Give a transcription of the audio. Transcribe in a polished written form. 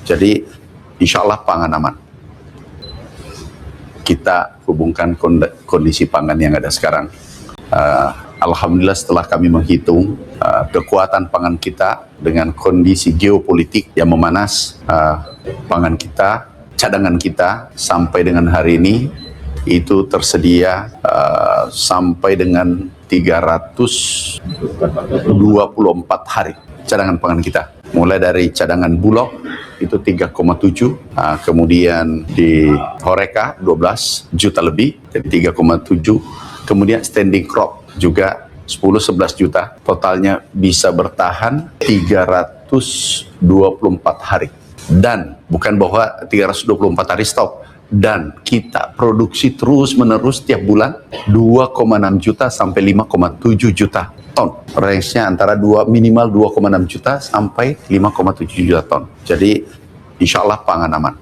Jadi insya Allah pangan aman. Kita hubungkan kondisi pangan yang ada sekarang. Alhamdulillah setelah kami menghitung kekuatan pangan kita dengan kondisi geopolitik yang memanas, pangan kita, cadangan kita sampai dengan hari ini itu tersedia sampai dengan 324 hari cadangan pangan kita. Mulai dari cadangan Bulog itu 3,7, kemudian di Horeca 12 juta lebih, jadi 3,7, kemudian standing crop juga 10-11 juta, totalnya bisa bertahan 324 hari. Dan bukan bahwa 324 hari stop, dan kita produksi terus menerus tiap bulan 2,6 juta sampai 5,7 juta ton. Range-nya antara minimal 2,6 juta sampai 5,7 juta ton. Jadi insya Allah pangan aman.